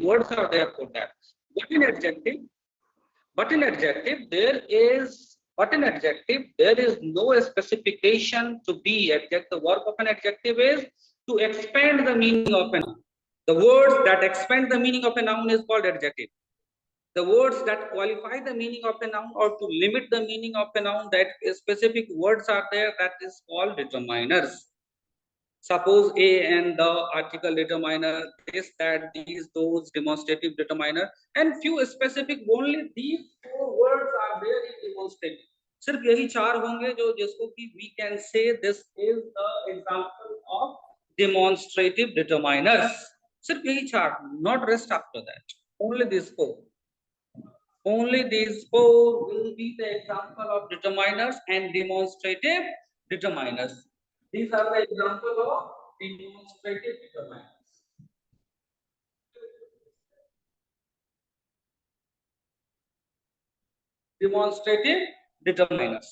words are there for that. But in adjective, there is no specification to be adjective. The work of an adjective is to expand the meaning of a noun. The words that expand the meaning of a noun is called adjective. The words that qualify the meaning of a noun or to limit the meaning of a noun, that specific words are there, that is called determiners. Suppose a and the article determiner, this, that, these, those, demonstrative determiner, and few specific, only these four words are there in demonstrative. सिर्फ यही चार होंगे जो जिसको कि we can say this is the example of demonstrative determiners. सिर्फ यही चार, not rest after that. Only these four. Only these four will be the example of determiners and demonstrative determiners. These are the example of demonstrative determiners. Demonstrative determiners.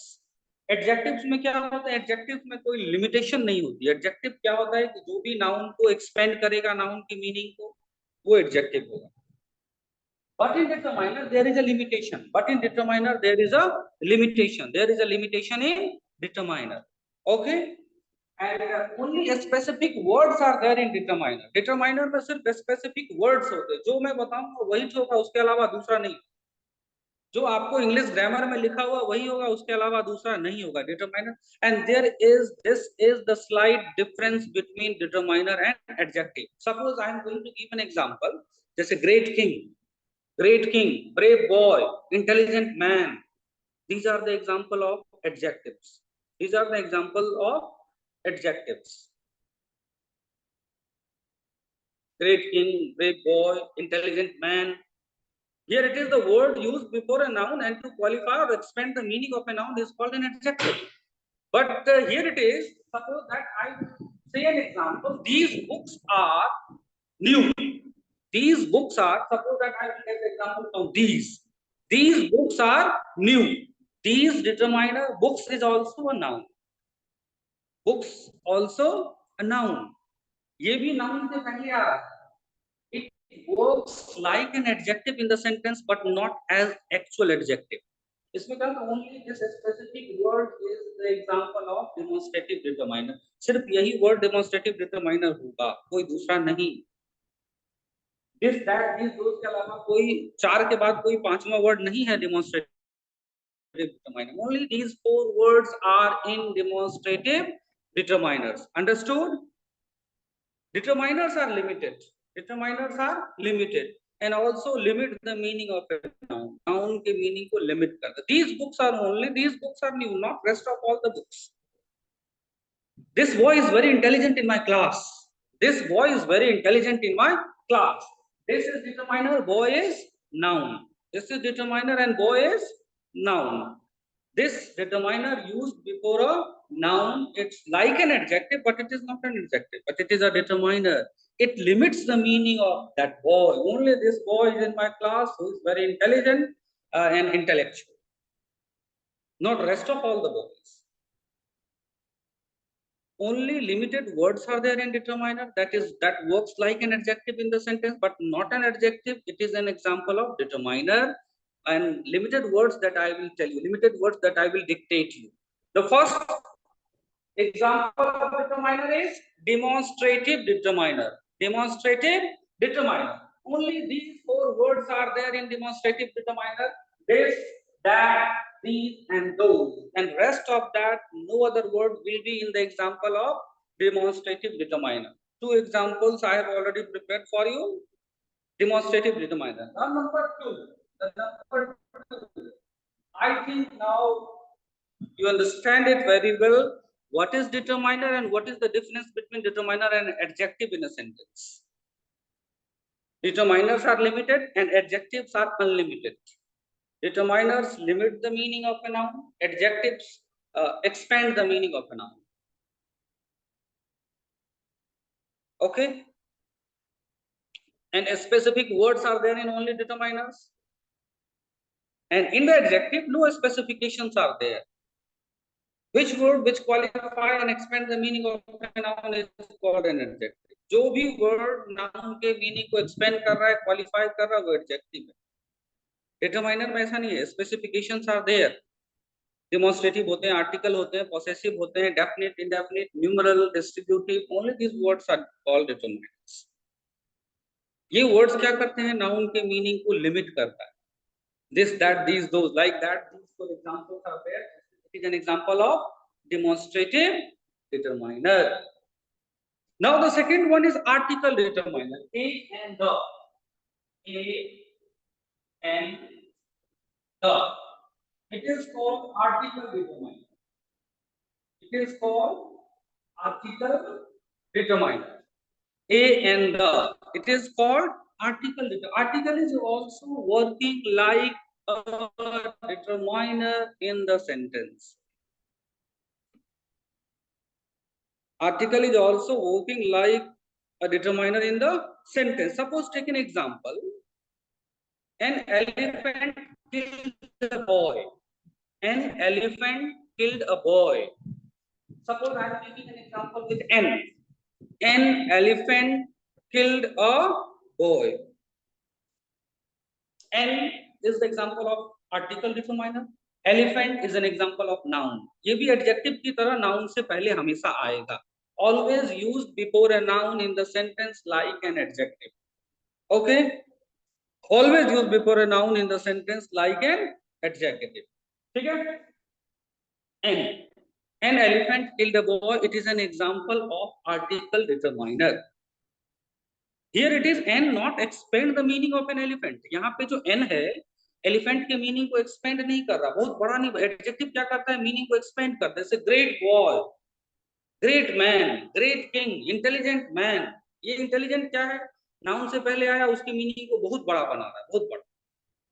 Adjectives में क्या होता है? Adjectives में कोई limitation नहीं होती. Adjective क्या होता है कि जो भी नाउन को एक्सपेंड करेगा, नाउन की मीनिंग को, वो एडजेक्टिव होगा. But in determiner there is a limitation. There is a limitation in determiner. Okay. And only specific words are there in determiner. Determiner में सिर्फ specific words होते हैं. जो मैं बताऊंगा वही होगा, उसके अलावा दूसरा नहीं. जो आपको इंग्लिश ग्रामर में लिखा हुआ वही होगा, उसके अलावा दूसरा नहीं होगा. Determiner. And this is the slight difference between determiner and adjective. Suppose I am going to give an example. जैसे great king, brave boy, intelligent man. These are the example of adjectives. Great king, brave boy, intelligent man. Here it is the word used before a noun, and to qualify or expand the meaning of a noun is called an adjective. But here it is, suppose that I say an example. These books are new. Suppose that I will take the example of these. These books are new. These determiner, books is also a noun. ये भी noun से पहले आ रहा है. Works like an adjective in the sentence but not as actual adjective. इसमें क्या होता है? Only this specific word is the example of demonstrative determiner. सिर्फ यही word demonstrative determiner होगा, कोई दूसरा नहीं. This, that, these, those के अलावा कोई चार के बाद कोई पांचवा word नहीं है demonstrative determiner. Only these four words are in demonstrative determiners. Understood? Determiners are limited. And also limit the meaning of a noun. Noun के meaning को limit करता. These books are new, not rest of all the books. This boy is very intelligent in my class. This is determiner, boy is noun. This is determiner and boy is noun. This determiner used before a noun, it's like an adjective, but it is not an adjective, but it is a determiner. It limits the meaning of that boy. Only this boy is in my class who is very intelligent and intellectual. Not rest of all the boys. Only limited words are there in determiner. That works like an adjective in the sentence, but not an adjective. It is an example of determiner. And limited words that I will tell you, limited words that I will dictate you. The first example of determiner is demonstrative determiner. Only these four words are there in demonstrative determiner. This, that, these, and those. And rest of that, no other word will be in the example of demonstrative determiner. Two examples I have already prepared for you. Demonstrative determiner. Now number two. I think now you understand it very well. What is determiner and what is the difference between determiner and adjective in a sentence? Determiners are limited and adjectives are unlimited. Determiners limit the meaning of a noun. Adjectives expand the meaning of a noun. Okay? And specific words are there in only determiners. And in the adjective, no specifications are there. Which word which qualify and expand the meaning of a noun is called an adjective. जो भी word noun के meaning को expand कर रहा है, qualify कर रहा है, वो एडजेक्टिव है। डिटरमाइनर में ऐसा नहीं है, स्पेसिफिकेशंस आर देयर, डेमोन्स्ट्रेटिव होते हैं, आर्टिकल होते हैं, पॉसेसिव होते हैं, definite, indefinite, numeral, distributive, only this words are called determiners. ये वर्ड्स क्या करते हैं, नाउन के मीनिंग को लिमिट करता है। This, that, these, those, like that, these, for examples are there. It is an example of demonstrative determiner. Now the second one is article determiner. A and the. A and the. It is called article determiner. It is called article determiner. A and the. It is called article determiner. Article is also working like a determiner in the sentence. Article is also working like a determiner in the sentence. Suppose take an example. An elephant killed a boy. An elephant killed a boy. Suppose I am taking an example with N. An elephant killed a boy. N is the example of article determiner. Elephant is an example of noun. ये भी adjective की तरह noun से पहले हमेशा आएगा. Always used before a noun in the sentence like an adjective. Okay? Always used before a noun in the sentence like an adjective. ठीक है? N. An elephant killed a boy. It is an example of article determiner. Here it is N not expand the meaning of an elephant. यहाँ पे जो N है, elephant के meaning को expand नहीं कर रहा, बहुत बड़ा नहीं. Adjective क्या करता है, meaning को expand करता है. जैसे great boy, great man, great king, intelligent man. ये intelligent क्या है, noun से पहले आया, उसकी meaning को बहुत बड़ा बना रहा है, बहुत बड़ा.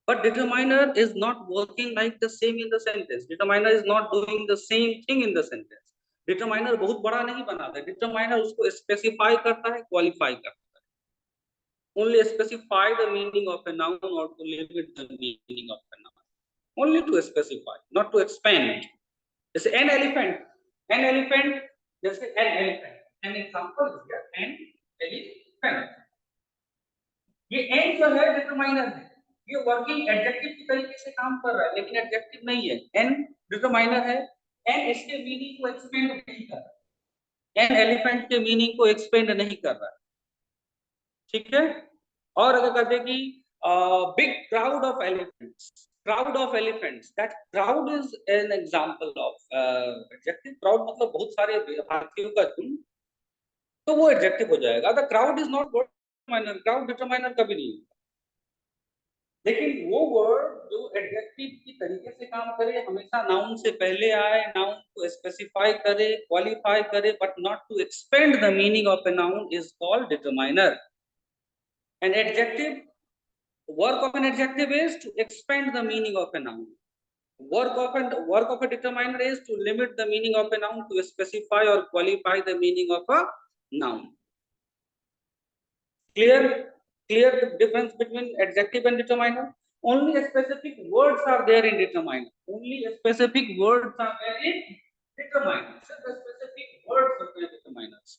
But determiner is not working like the same in the sentence. Determiner is not doing the same thing in the sentence. Determiner बहुत बड़ा नहीं बनाता है. Determiner उसको specify करता है, qualify करता है. Only specify the meaning of a noun or to limit the meaning of a noun. Only to specify, not to expand. जैसे an elephant, जैसे an elephant. An example is here, an elephant. ये n जो है determiner है. ये working adjective की तरीके से काम कर रहा है, लेकिन एडजेक्टिव नहीं है. एन डिटरमाइनर है. एन इसके मीनिंग को एक्सपेंड नहीं कर रहा. एन एलिफेंट के मीनिंग को एक्सपेंड नहीं कर रहा. ठीक है. और अगर कहते कि big crowd of elephants, that crowd is an example of adjective. Crowd मतलब बहुत सारे हाथियों का झुंड, तो वो एडजेक्टिव हो जाएगा. The crowd is not determiner. Crowd determiner कभी नहीं होगा. लेकिन वो वर्ड जो एडजेक्टिव की तरीके से काम करे, हमेशा नाउन से पहले आए, नाउन को स्पेसिफाई करे, क्वालिफाई करे, but not to expand the meaning of a noun, is called determiner. An adjective, work of an adjective is to expand the meaning of a noun. Work of a determiner is to limit the meaning of a noun, to specify or qualify the meaning of a noun. Clear the difference between adjective and determiner. Only specific words are there in determiner. Only specific words are there in determiner. So the specific words of the determiners.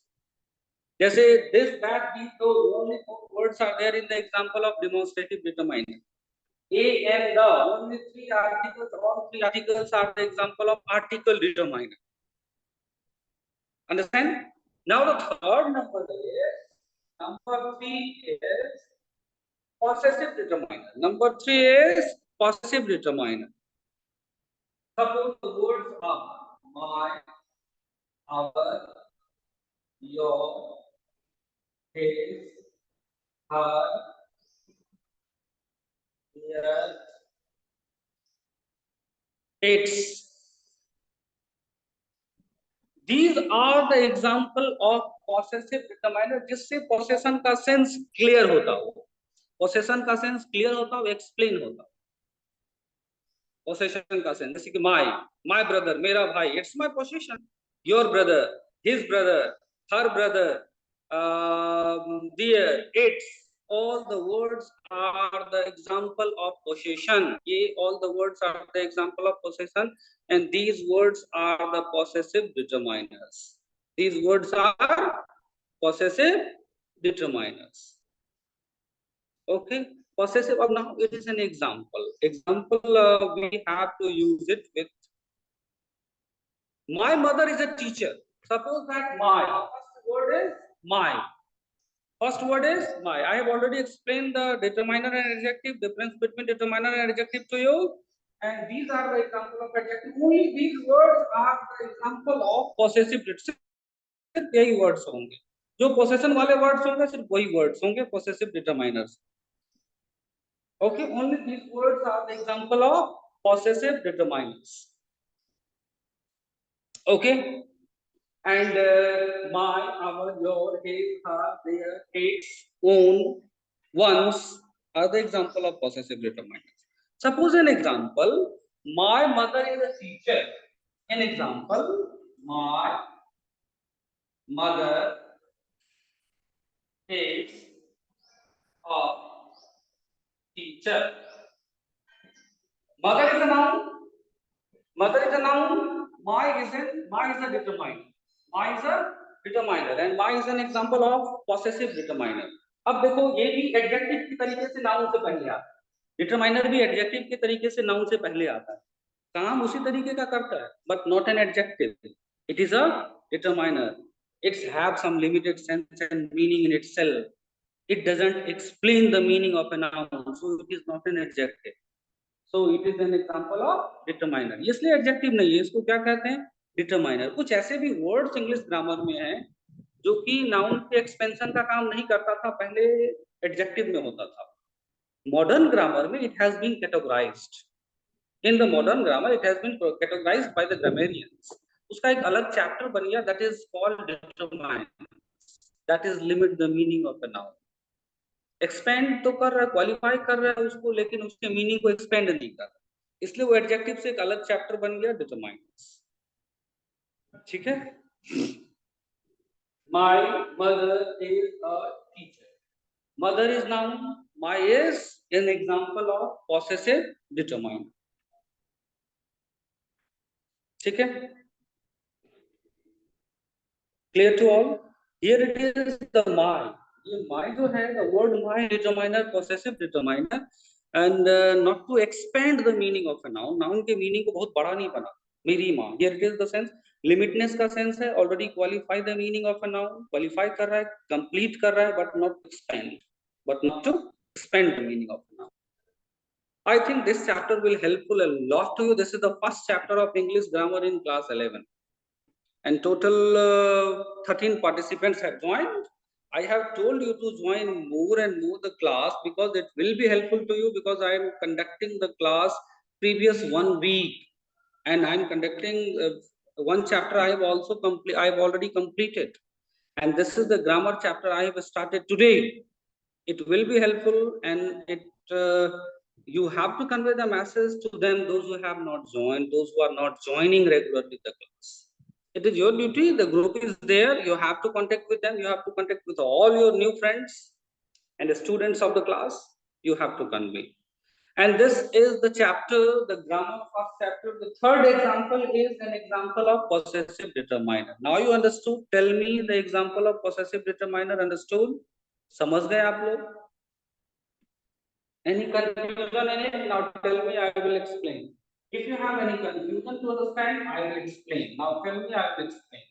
जैसे this, that, these, those, only 4 words are there in the example of demonstrative determiner. A and the, only 3 articles, all 3 articles are the example of article determiner. Understand? Now the third number is, number 3 is possessive determiner. Number 3 is possessive determiner. Suppose the words are my, our, your, his, her, their, its. These are the example of possessive determiner, जिससे possession का sense clear होता हो. Possession का sense clear होता हो, explain होता हो. Possession का sense, जैसे कि my brother, मेरा भाई, it's my possession. Your brother, his brother, her brother, their, its. All the words are the example of possession. All the words are the example of possession, and these words are the possessive determiners. These words are possessive determiners. Okay, possessive. Now it is an example. We have to use it with my mother is a teacher. Suppose that my first word is my. First word is my. I have already explained the determiner and adjective, difference between determiner and adjective to you. And these are the example of adjective. Only these words are the example of possessive. सिर्फ यही words होंगे जो possession वाले words होंगे सिर्फ वही words होंगे possessive determiners. Okay, only these words are the example of possessive determiners. Okay, and my, our, your, his, her, their, its, own, one's are the example of possessive determiners. Suppose an example, my mother is a teacher. An example, my mother is a teacher. Mother is a noun. Mother is a noun. My is a determiner. My is a determiner, and my is an example of possessive determiner. अब देखो ये भी adjective की तरीके से noun से पहले आता है, डिटरमाइनर भी एडजेक्टिव के तरीके से नाउन से पहले आता है, काम उसी तरीके का करता है, but not an adjective. It is a determiner. It's have some limited sense and meaning in itself. It doesn't explain the meaning of a noun, so it is not an adjective. So it is an example of determiner. इसलिए adjective नहीं है, इसको क्या कहते हैं, determiner. कुछ ऐसे भी वर्ड्स इंग्लिश ग्रामर में हैं जो कि नाउन के एक्सपेंशन का काम नहीं करता था, पहले एडजेक्टिव में होता था. मॉडर्न ग्रामर में it has been categorised. In the modern grammar it has been categorised by the grammarians. उसका एक अलग चैप्टर बन गया, that is called determiner. That is limit the meaning of a noun. Expand तो कर रहा है, क्वालिफाई कर रहा है उसको, लेकिन उसके मीनिंग को एक्सपेंड नहीं कर रहा, इसलिए वो एडजेक्टिव से एक अलग चैप्टर बन गया, डिटरमाइनर्स. ठीक है. My mother is a teacher. Mother is noun. My is an example of possessive determiner. ठीक है. Clear to all? Here it is the my. ये my जो है, the word my, determiner, possessive determiner, and not to expand the meaning of a noun. Noun के meaning को बहुत बड़ा नहीं बना. मेरी माँ. Here it is the sense. लिमिटनेस का सेंस है, already qualify the meaning of a noun, qualify कर रहा है, कंप्लीट कर रहा है, but not to expand the meaning of a noun. I think this chapter will helpful a lot to you. This is the first chapter of English grammar in class 11, and total 13 participants have joined. I have told you to join more and more the class because it will be helpful to you, because I am conducting the class previous 1 week, and I am conducting one chapter I have already completed, and this is the grammar chapter I have started today. It will be helpful, and you have to convey the message to them, those who have not joined, those who are not joining regularly the class. It is your duty. The group is there. You have to contact with them. You have to contact with all your new friends and the students of the class. You have to convey. And this is the chapter, the grammar first chapter. The third example is an example of possessive determiner. Now you understood. Tell me the example of possessive determiner. Understood? समझ गए आप लोग? Any confusion in it? Now tell me. I will explain. If you have any confusion to understand, I will explain. Now tell me. I will explain.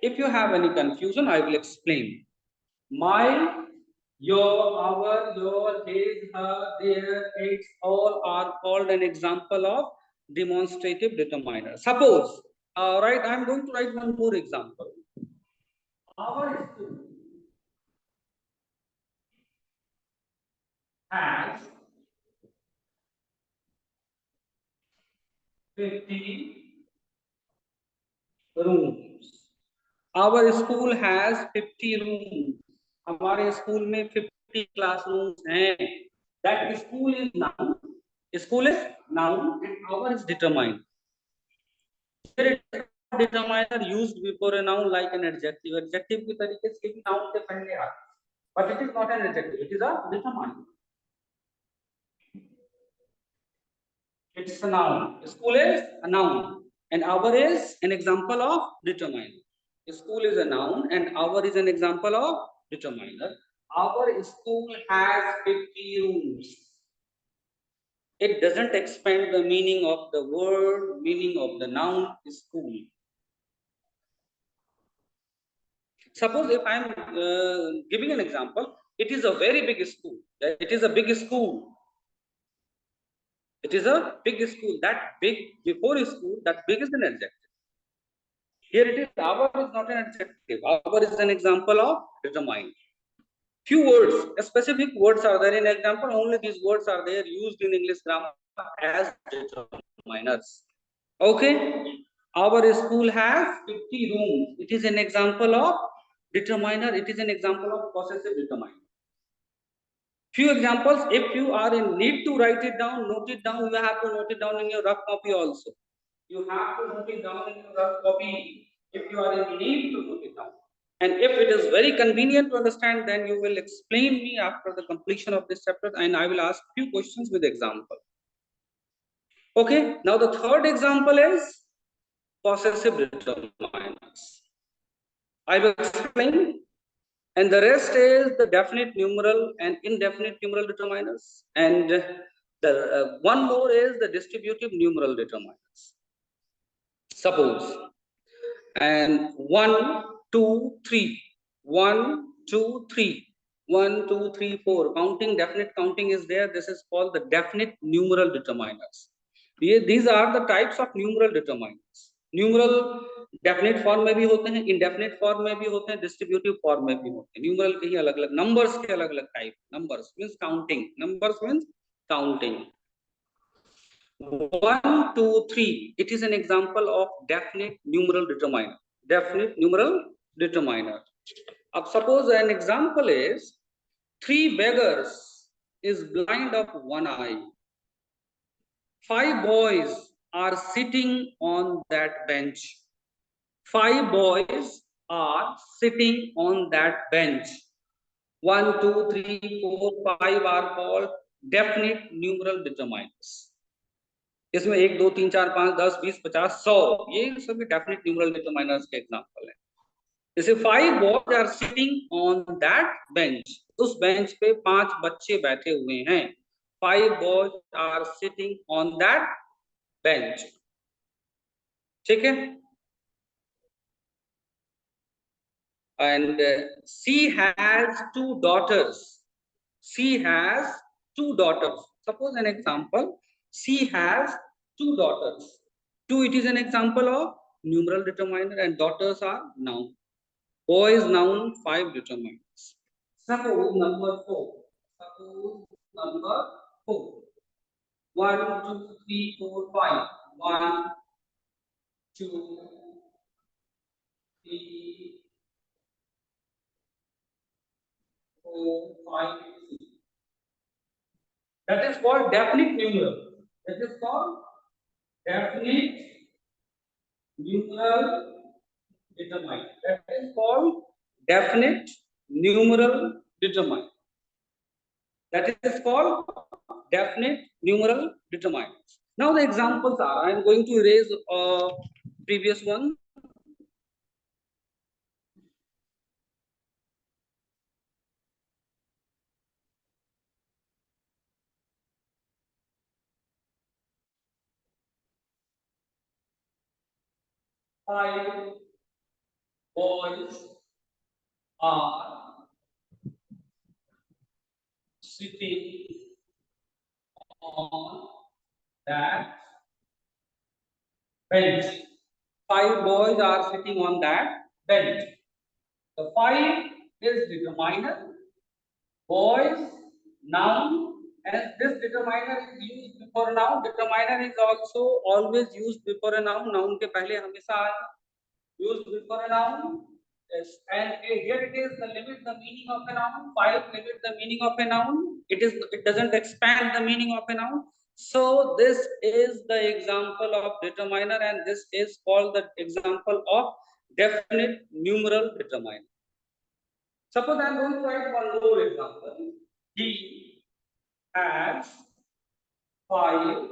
If you have any confusion, I will explain. My, your, our, your, his, her, their, its, all are called an example of demonstrative determiner. Suppose, right, I am going to write one more example. Our school has 50 rooms. Our school has 50 rooms. हमारे school में 50 classrooms हैं. That school is noun. School is noun, and our is determined. Here it is determiner used before a noun like an adjective. Adjective की तरीके से भी noun के पहले आता है. But it is not an adjective. It is a determiner. It's a noun. School is a noun, and our is an example of determiner. School is a noun and our is an example of determiner. Our school has 50 rooms. It doesn't expand the meaning of the word, meaning of the noun school. Suppose if I'm giving an example, it is a very big school. It is a big school. It is a big school. That big before school, that big is an adjective. Here it is, our is not an adjective. Our is an example of determine. Few words, specific words are there in example. Only these words are there used in English grammar as determiners. Okay. Our school has 50 rooms. It is an example of determiner. It is an example of possessive determiner. Few examples, if you are in need to write it down, note it down. You have to note it down in your rough copy also. You have to note it down in your rough copy if you are in need to note it down. And if it is very convenient to understand, then you will explain me after the completion of this chapter and I will ask few questions with example. Okay, now the third example is possessive determinants. I will explain, and the rest is the definite numeral and indefinite numeral determiners, and the one more is the distributive numeral determiners. Suppose, and 1, 2, 3, 1, 2, 3, 1, 2, 3, 4. Counting, definite counting is there. This is called the definite numeral determiners. These are the types of numeral determinants. Numeral definite form में भी होते हैं, indefinite form में भी होते हैं, distributive form में भी होते हैं. न्यूमरल के ही अलग अलग नंबर्स के अलग अलग type. Numbers means counting. Numbers means counting. 1, 2, 3. It is an example of definite numeral determiner. Definite numeral determiner. अब suppose an example is 3 beggars is blind of one eye. 5 boys are sitting on that bench. 5 boys are sitting on that bench. 1, 2, 3, 4, 5 are called definite numeral determiners. इसमें 1, 2, 3, 4, 5, 10, 20, 50, 100 ये सभी definite numeral determiners के example हैं. जैसे 5 boys are sitting on that bench. उस bench पे 5 बच्चे बैठे हुए हैं. 5 boys are sitting on that bench. ठीक है. And she has 2 daughters. She has 2 daughters. Suppose an example, she has 2 daughters. 2, it is an example of numeral determiner and daughters are noun. Boy is noun, 5 determiners. Suppose number 4. Suppose number 4. 1, 2, 3, 4, 5. 1, 2, 3, 4, 5, 6. That is called definite numeral. That is called definite numeral determiner. That is called definite numeral determiner. That is called definite numeral determiners. Now the examples are, I am going to erase previous one. Five boys are sitting on that bench. 5 boys are sitting on that bench. The 5 is determiner, boys, noun, and this determiner is used before noun. Determiner is also always used before a noun. Noun के पहले हमेशा used before a noun. Yes. And here it is the limit the meaning of a noun. 5 limit the meaning of a noun. It doesn't expand the meaning of a noun. So this is the example of determiner, and this is called the example of definite numeral determiner. Suppose I am going to write one more example. He has 5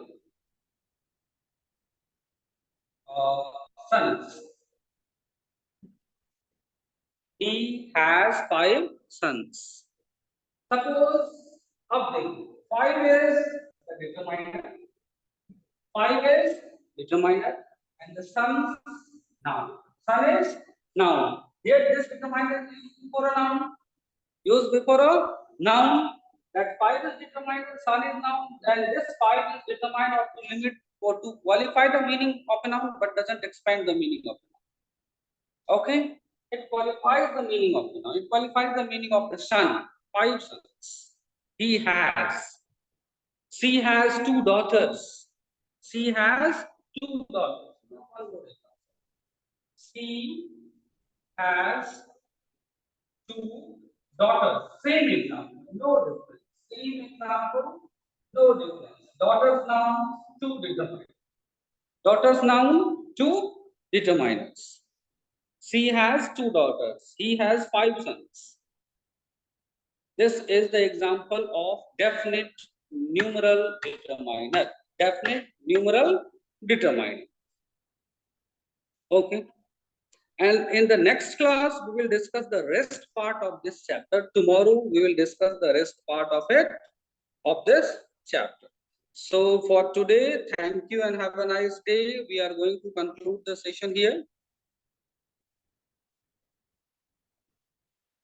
sons. He has 5 sons. Suppose Abdul, 5 is the determiner. 5 is determiner and the sons noun. Son is noun. Here this determiner is used before a noun. Used before a noun. That 5 is determiner, son is noun, and this 5 is determined or to limit or to qualify the meaning of a noun but doesn't expand the meaning of a noun. Okay? It qualifies the meaning of the noun. It qualifies the meaning of the son. 5 sons. He has. She has 2 daughters. She has 2 daughters. She has 2 daughters. Same example, no difference. Same example, no difference. Daughters noun, 2 determiners. Daughters noun, 2 determiners. She has 2 daughters. He has 5 sons. This is the example of definite numeral determiner. Definite numeral determiner. Okay. And in the next class, we will discuss the rest part of this chapter. Tomorrow, we will discuss the rest part of it, of this chapter. So for today, thank you and have a nice day. We are going to conclude the session here.